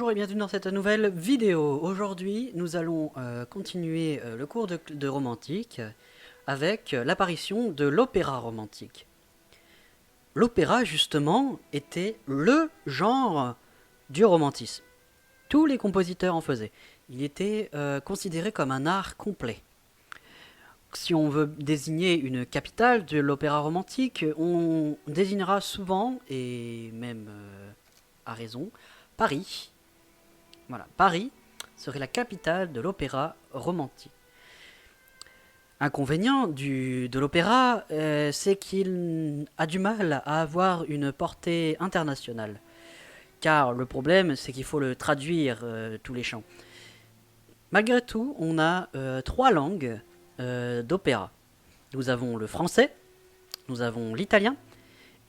Bonjour et bienvenue dans cette nouvelle vidéo. Aujourd'hui, nous allons continuer le cours de romantique avec l'apparition de l'opéra romantique. L'opéra, justement, était le genre du romantisme. Tous les compositeurs en faisaient. Il était considéré comme un art complet. Si on veut désigner une capitale de l'opéra romantique, on désignera souvent, et même à raison, Paris. Voilà, Paris serait la capitale de l'opéra romantique. Inconvénient de l'opéra, c'est qu'il a du mal à avoir une portée internationale. Car le problème, c'est qu'il faut le traduire, tous les chants. Malgré tout, on a trois langues d'opéra. Nous avons le français, nous avons l'italien,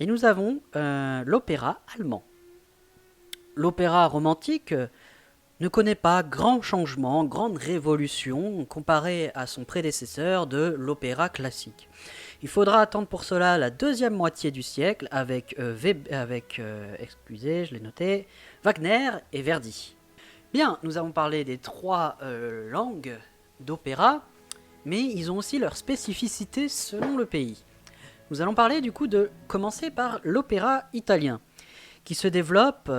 et nous avons l'opéra allemand. L'opéra romantique ne connaît pas grand changement, grande révolution comparé à son prédécesseur de l'opéra classique. Il faudra attendre pour cela la deuxième moitié du siècle avec, excusez, je l'ai noté, Wagner et Verdi. Bien, nous avons parlé des trois langues d'opéra, mais ils ont aussi leur spécificité selon le pays. Nous allons parler du coup de commencer par l'opéra italien, qui se développe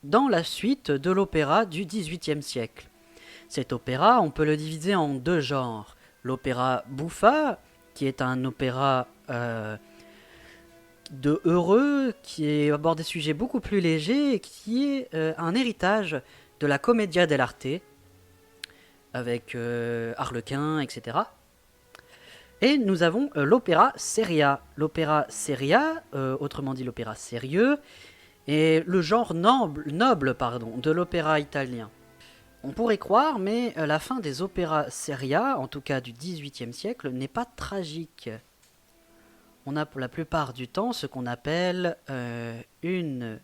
dans la suite de l'opéra du XVIIIe siècle. Cet opéra, on peut le diviser en deux genres. L'opéra buffa, qui est un opéra de heureux, qui aborde des sujets beaucoup plus légers, et qui est un héritage de la commedia dell'arte, avec Harlequin, etc. Et nous avons l'opéra seria. L'opéra seria, autrement dit l'opéra sérieux, est le genre noble de l'opéra italien. On pourrait croire, mais la fin des opéras seria, en tout cas du XVIIIe siècle, n'est pas tragique. On a pour la plupart du temps ce qu'on appelle une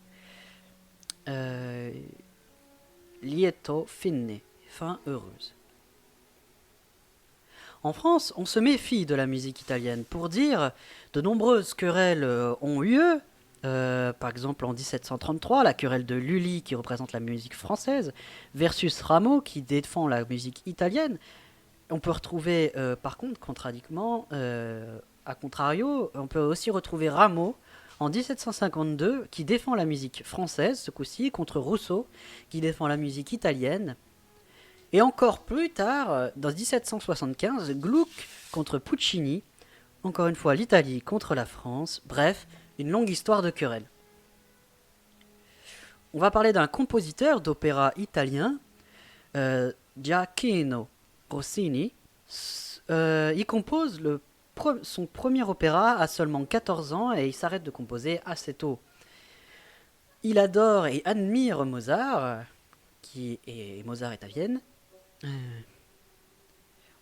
lieto fine, fin heureuse. En France, on se méfie de la musique italienne. Pour dire, de nombreuses querelles ont eu lieu. Par exemple, en 1733, la querelle de Lully, qui représente la musique française, versus Rameau, qui défend la musique italienne. On peut retrouver, par contre, à contrario, on peut aussi retrouver Rameau, en 1752, qui défend la musique française, ce coup-ci, contre Rousseau, qui défend la musique italienne. Et encore plus tard, dans 1775, Gluck contre Puccini, encore une fois l'Italie contre la France, bref, une longue histoire de querelle. On va parler d'un compositeur d'opéra italien, Gioachino Rossini. Il compose son premier opéra à seulement 14 ans et il s'arrête de composer assez tôt. Il adore et admire Mozart, Mozart est à Vienne.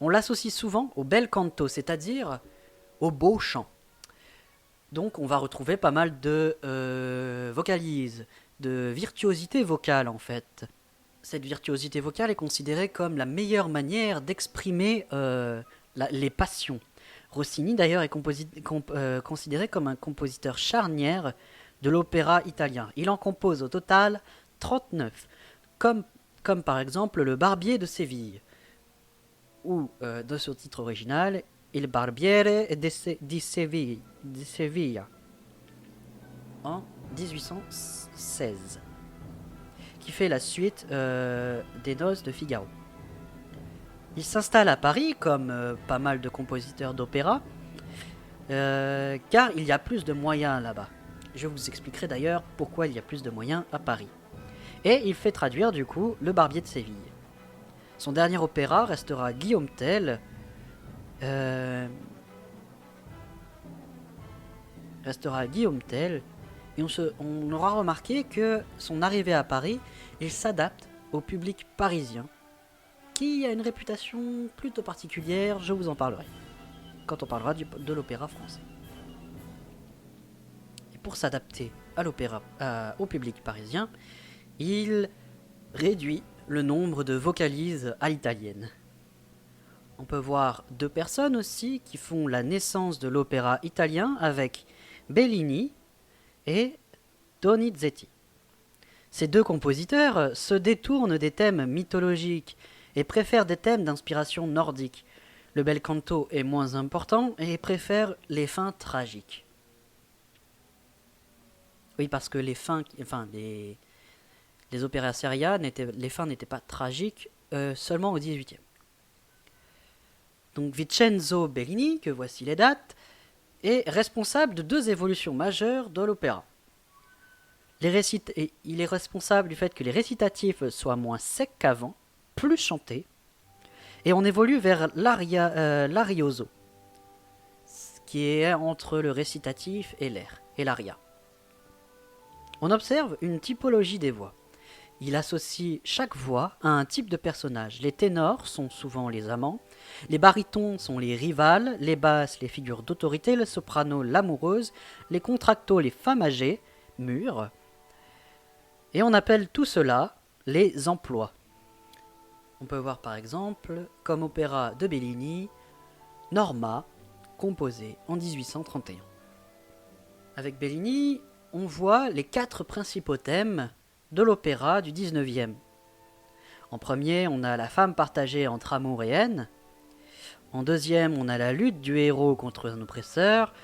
On l'associe souvent au bel canto, c'est-à-dire au beau chant. Donc on va retrouver pas mal de vocalises, de virtuosité vocale en fait. Cette virtuosité vocale est considérée comme la meilleure manière d'exprimer les passions. Rossini d'ailleurs est considéré comme un compositeur charnière de l'opéra italien. Il en compose au total 39, comme par exemple le Barbier de Séville, ou de son titre original, Il Barbiere di Sevilla, en 1816, qui fait la suite des Noces de Figaro. Il s'installe à Paris, comme pas mal de compositeurs d'opéra, car il y a plus de moyens là-bas. Je vous expliquerai d'ailleurs pourquoi il y a plus de moyens à Paris. Et il fait traduire du coup le Barbier de Séville. Son dernier opéra restera Guillaume Tell, et on aura remarqué que son arrivée à Paris, il s'adapte au public parisien, qui a une réputation plutôt particulière, je vous en parlerai, quand on parlera de l'opéra français. Et pour s'adapter au public parisien, il réduit le nombre de vocalises à l'italienne. On peut voir deux personnes aussi qui font la naissance de l'opéra italien avec Bellini et Donizetti. Ces deux compositeurs se détournent des thèmes mythologiques et préfèrent des thèmes d'inspiration nordique. Le bel canto est moins important et préfère les fins tragiques. Oui, parce que les opéras seria, les fins n'étaient pas tragiques seulement au XVIIIe. Donc Vincenzo Bellini, que voici les dates, est responsable de deux évolutions majeures de l'opéra. Il est responsable du fait que les récitatifs soient moins secs qu'avant, plus chantés, et on évolue vers l'arioso, ce qui est entre le récitatif et l'aria. On observe une typologie des voix. Il associe chaque voix à un type de personnage. Les ténors sont souvent les amants, les barytons sont les rivales, les basses les figures d'autorité, les sopranos l'amoureuse, les contraltos les femmes âgées, mûres, et on appelle tout cela les emplois. On peut voir par exemple, comme opéra de Bellini, Norma, composé en 1831. Avec Bellini, on voit les 4 principaux thèmes de l'opéra du 19e. En premier, on a la femme partagée entre amour et haine. En deuxième, on a la lutte du héros contre un oppresseur.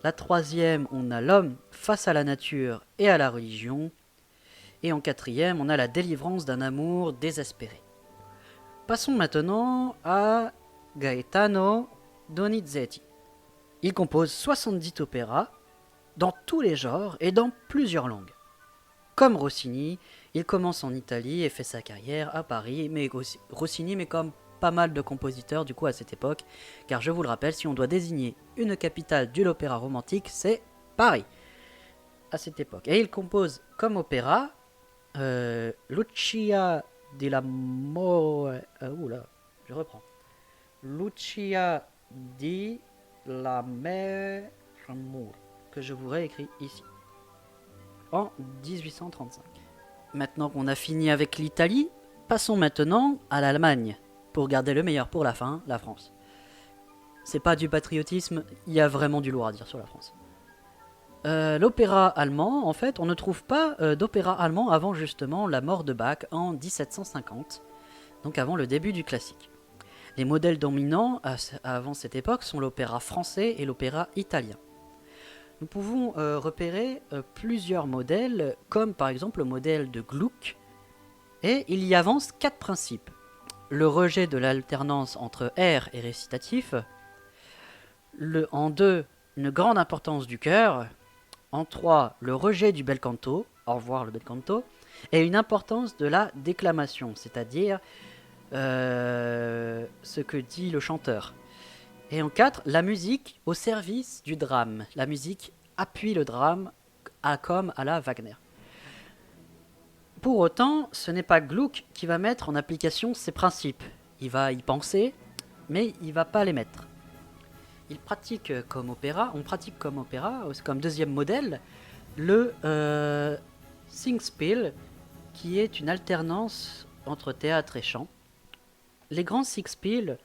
La troisième, on a l'homme face à la nature et à la religion. Et en quatrième, on a la délivrance d'un amour désespéré. Passons maintenant à Gaetano Donizetti. Il compose 70 opéras dans tous les genres et dans plusieurs langues. Comme Rossini, il commence en Italie et fait sa carrière à Paris, mais Rossini, mais comme pas mal de compositeurs du coup à cette époque, car je vous le rappelle, si on doit désigner une capitale de l'opéra romantique, c'est Paris, à cette époque. Et il compose comme opéra Lucia di l'amore... je reprends. Lucia di l'amore, que je vous réécris ici, en 1835. Maintenant qu'on a fini avec l'Italie, passons maintenant à l'Allemagne, pour garder le meilleur pour la fin, la France. C'est pas du patriotisme, il y a vraiment du lourd à dire sur la France. L'opéra allemand, en fait, on ne trouve pas d'opéra allemand avant justement la mort de Bach en 1750, donc avant le début du classique. Les modèles dominants avant cette époque sont l'opéra français et l'opéra italien. Nous pouvons repérer plusieurs modèles, comme par exemple le modèle de Gluck, et il y avance 4 principes. Le rejet de l'alternance entre air et récitatif, en 2, une grande importance du chœur, en 3, le rejet du bel canto, au revoir le bel canto, et une importance de la déclamation, c'est-à-dire ce que dit le chanteur. Et en 4, la musique au service du drame. La musique appuie le drame comme à la Wagner. Pour autant, ce n'est pas Gluck qui va mettre en application ces principes. Il va y penser, mais il ne va pas les mettre. On pratique comme opéra, comme deuxième modèle, le Singspiel, qui est une alternance entre théâtre et chant. Les grands Singspiel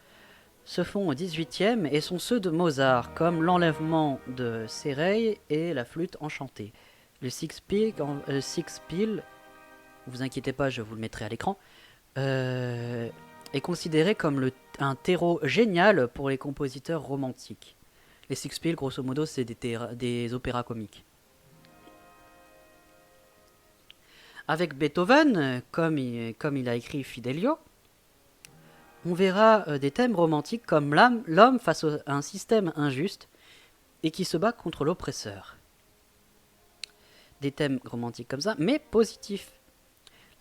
se font au XVIIIe et sont ceux de Mozart, comme l'enlèvement de Céreille et la flûte enchantée. Le Singspiel, vous inquiétez pas, je vous le mettrai à l'écran, est considéré comme un terreau génial pour les compositeurs romantiques. Les Singspiel, grosso modo, c'est des opéras comiques. Avec Beethoven, comme il a écrit Fidelio, on verra des thèmes romantiques comme l'homme face à un système injuste et qui se bat contre l'oppresseur. Des thèmes romantiques comme ça, mais positifs.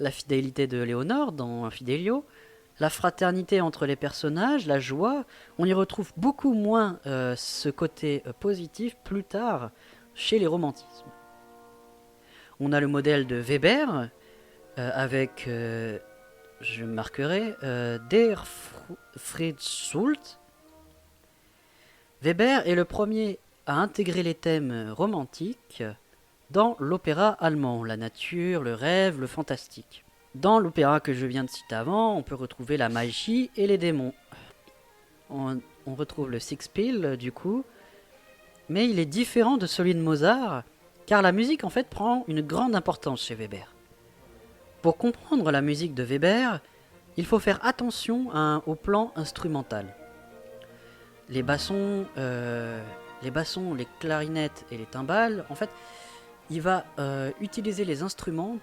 La fidélité de Léonore dans Fidelio, la fraternité entre les personnages, la joie, on y retrouve beaucoup moins ce côté positif plus tard chez les romantismes. On a le modèle de Weber avec... je marquerai Der Friedshult. Weber est le premier à intégrer les thèmes romantiques dans l'opéra allemand, la nature, le rêve, le fantastique. Dans l'opéra que je viens de citer avant, on peut retrouver la magie et les démons. On retrouve le Singspiel du coup, mais il est différent de celui de Mozart, car la musique en fait prend une grande importance chez Weber. Pour comprendre la musique de Weber, il faut faire attention au plan instrumental. Les bassons, les clarinettes et les timbales, en fait, il va utiliser les instruments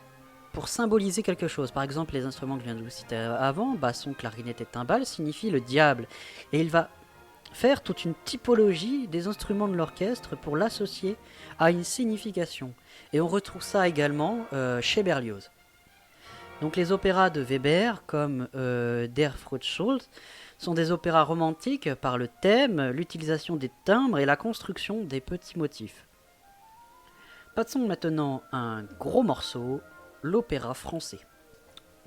pour symboliser quelque chose. Par exemple, les instruments que je viens de vous citer avant, basson, clarinette et timbale, signifient le diable. Et il va faire toute une typologie des instruments de l'orchestre pour l'associer à une signification. Et on retrouve ça également chez Berlioz. Donc les opéras de Weber, comme Der Fruchtschulz, sont des opéras romantiques par le thème, l'utilisation des timbres et la construction des petits motifs. Passons maintenant à un gros morceau, l'opéra français.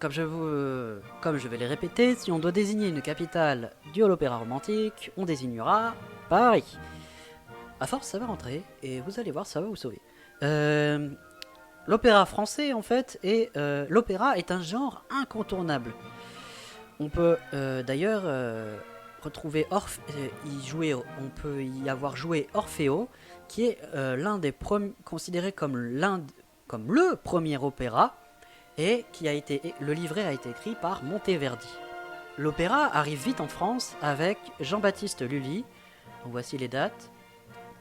Comme je vais les répéter, si on doit désigner une capitale due à l'opéra romantique, on désignera Paris. À force, ça va rentrer, et vous allez voir, ça va vous sauver. L'opéra français, en fait, l'opéra est un genre incontournable. On peut d'ailleurs retrouver on peut y avoir joué Orfeo, qui est considéré comme le premier opéra, et le livret a été écrit par Monteverdi. L'opéra arrive vite en France avec Jean-Baptiste Lully, voici les dates,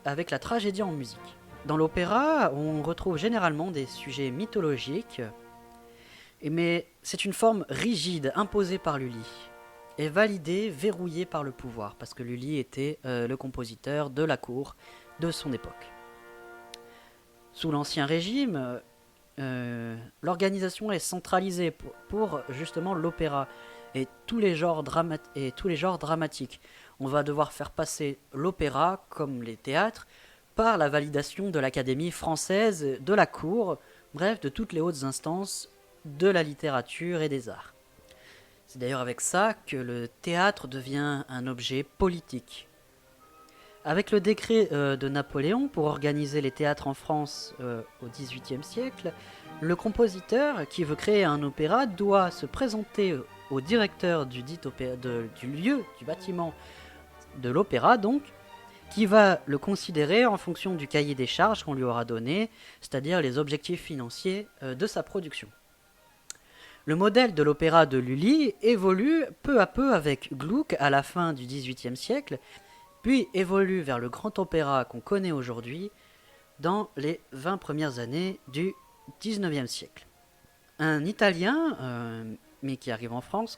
avec la tragédie en musique. Dans l'opéra, on retrouve généralement des sujets mythologiques, mais c'est une forme rigide imposée par Lully, et validée, verrouillée par le pouvoir, parce que Lully était le compositeur de la cour de son époque. Sous l'Ancien Régime, l'organisation est centralisée pour justement l'opéra et tous les genres dramatiques. On va devoir faire passer l'opéra, comme les théâtres, par la validation de l'Académie française, de la cour, bref, de toutes les hautes instances de la littérature et des arts. C'est d'ailleurs avec ça que le théâtre devient un objet politique. Avec le décret de Napoléon pour organiser les théâtres en France au XVIIIe siècle, le compositeur qui veut créer un opéra doit se présenter au directeur du lieu, du bâtiment de l'opéra, donc, qui va le considérer en fonction du cahier des charges qu'on lui aura donné, c'est-à-dire les objectifs financiers de sa production. Le modèle de l'opéra de Lully évolue peu à peu avec Gluck à la fin du XVIIIe siècle, puis évolue vers le grand opéra qu'on connaît aujourd'hui dans les 20 premières années du XIXe siècle. Un Italien, mais qui arrive en France,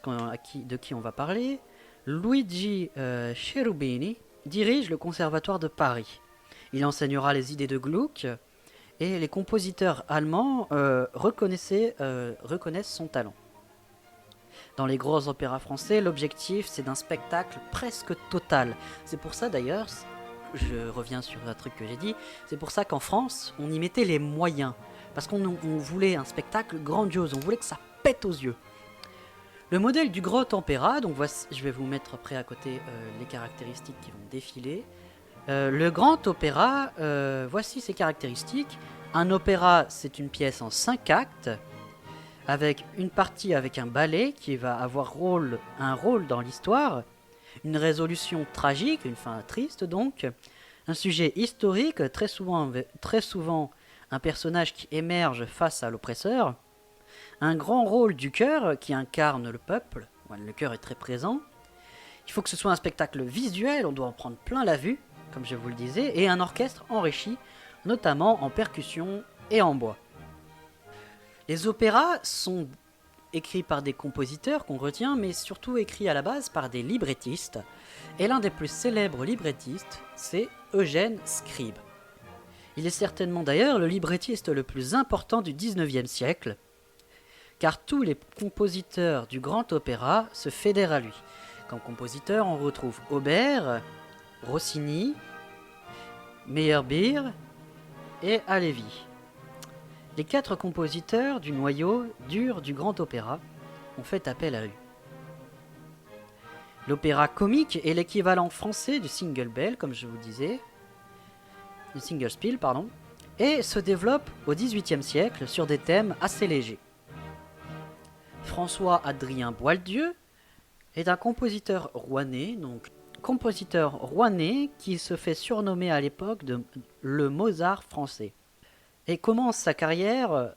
de qui on va parler, Luigi Cherubini, dirige le Conservatoire de Paris. Il enseignera les idées de Gluck, et les compositeurs allemands reconnaissent son talent. Dans les gros opéras français, l'objectif c'est d'un spectacle presque total. C'est pour ça d'ailleurs, je reviens sur un truc que j'ai dit, c'est pour ça qu'en France, on y mettait les moyens. Parce qu'on voulait un spectacle grandiose, on voulait que ça pète aux yeux. Le modèle du grand opéra, donc voici, je vais vous mettre après à côté les caractéristiques qui vont défiler. Le grand opéra, voici ses caractéristiques. Un opéra, c'est une pièce en 5 actes, avec une partie avec un ballet qui va avoir un rôle dans l'histoire, une résolution tragique, une fin triste donc, un sujet historique, très souvent un personnage qui émerge face à l'oppresseur, un grand rôle du chœur qui incarne le peuple, le chœur est très présent, il faut que ce soit un spectacle visuel, on doit en prendre plein la vue, comme je vous le disais, et un orchestre enrichi, notamment en percussion et en bois. Les opéras sont écrits par des compositeurs qu'on retient, mais surtout écrits à la base par des librettistes. Et l'un des plus célèbres librettistes, c'est Eugène Scribe. Il est certainement d'ailleurs le librettiste le plus important du XIXe siècle, car tous les compositeurs du grand opéra se fédèrent à lui. Comme compositeur, on retrouve Auber, Rossini, Meyerbeer et Halévy. Les 4 compositeurs du noyau dur du grand opéra ont fait appel à lui. L'opéra comique est l'équivalent français du single bell, comme je vous disais, du single spiel, pardon, et se développe au XVIIIe siècle sur des thèmes assez légers. François-Adrien Boieldieu est un compositeur rouennais, qui se fait surnommer à l'époque le Mozart français. Et commence sa carrière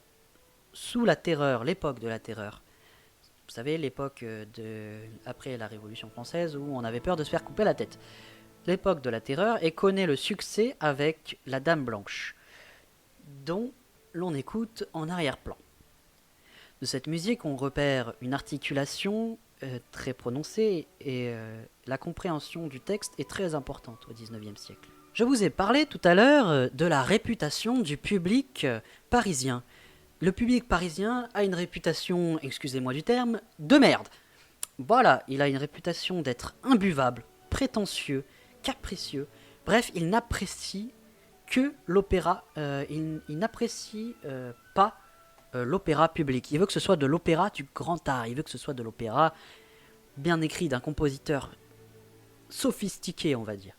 sous la terreur, l'époque de la terreur. Vous savez, l'époque après la Révolution française où on avait peur de se faire couper la tête. L'époque de la terreur et connaît le succès avec La Dame Blanche, dont l'on écoute en arrière-plan. De cette musique, on repère une articulation très prononcée et la compréhension du texte est très importante au XIXe siècle. Je vous ai parlé tout à l'heure de la réputation du public parisien. Le public parisien a une réputation, excusez-moi du terme, de merde. Voilà, il a une réputation d'être imbuvable, prétentieux, capricieux. Bref, il n'apprécie que l'opéra. Il n'apprécie pas l'opéra public. Il veut que ce soit de l'opéra du grand art. Il veut que ce soit de l'opéra bien écrit d'un compositeur sophistiqué, on va dire.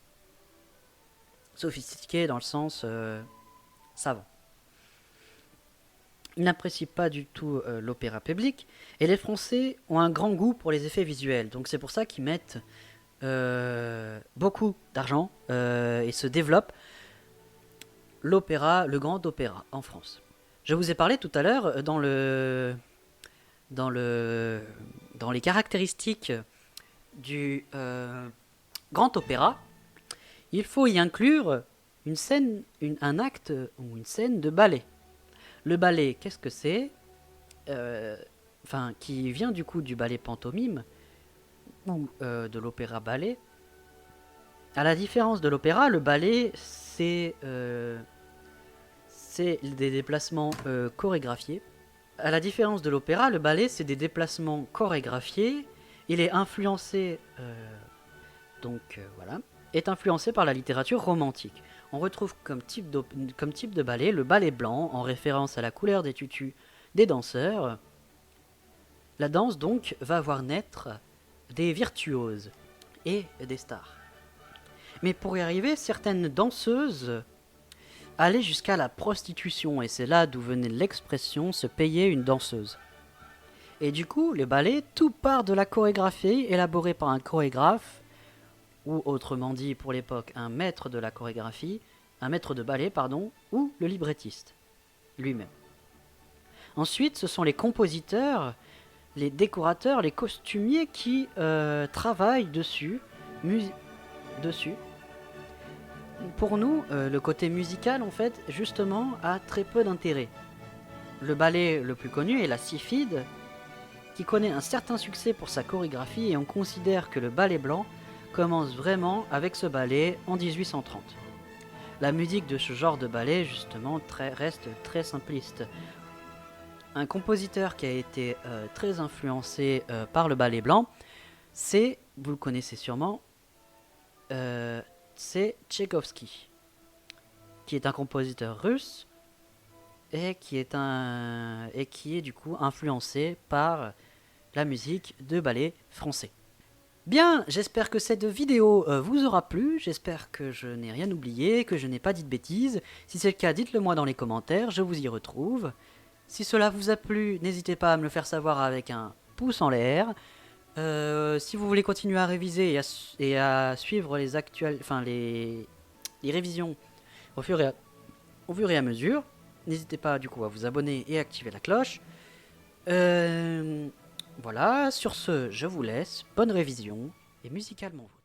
Sophistiqué dans le sens savant. Il n'apprécie pas du tout l'opéra public. Et les Français ont un grand goût pour les effets visuels. Donc c'est pour ça qu'ils mettent beaucoup d'argent et se développent l'opéra, le grand opéra en France. Je vous ai parlé tout à l'heure dans les caractéristiques du grand opéra. Il faut y inclure une scène, un acte ou une scène de ballet. Le ballet, qu'est-ce que c'est qui vient du coup du ballet pantomime ou de l'opéra ballet. À la différence de l'opéra, le ballet c'est des déplacements chorégraphiés. À la différence de l'opéra, le ballet c'est des déplacements chorégraphiés. Il est influencé voilà, est influencé par la littérature romantique. On retrouve comme type de ballet le ballet blanc, en référence à la couleur des tutus des danseurs. La danse donc va voir naître des virtuoses et des stars. Mais pour y arriver, certaines danseuses allaient jusqu'à la prostitution, et c'est là d'où venait l'expression se payer une danseuse. Et du coup, le ballet, tout part de la chorégraphie élaborée par un chorégraphe, ou autrement dit pour l'époque un maître de la chorégraphie, un maître de ballet pardon, ou le librettiste lui-même. Ensuite, ce sont les compositeurs, les décorateurs, les costumiers qui travaillent dessus. Pour nous, le côté musical en fait justement a très peu d'intérêt. Le ballet le plus connu est la Sylphide, qui connaît un certain succès pour sa chorégraphie, et on considère que le ballet blanc commence vraiment avec ce ballet en 1830. La musique de ce genre de ballet, justement, reste très simpliste. Un compositeur qui a été très influencé par le ballet blanc, vous le connaissez sûrement, c'est Tchaïkovski, qui est un compositeur russe et qui est du coup influencé par la musique de ballet français. Bien, j'espère que cette vidéo vous aura plu, j'espère que je n'ai rien oublié, que je n'ai pas dit de bêtises. Si c'est le cas, dites-le moi dans les commentaires, je vous y retrouve. Si cela vous a plu, n'hésitez pas à me le faire savoir avec un pouce en l'air. Si vous voulez continuer à réviser et à suivre les révisions au fur et à mesure, n'hésitez pas du coup à vous abonner et activer la cloche. Voilà, sur ce, je vous laisse, bonne révision et musicalement vôtre.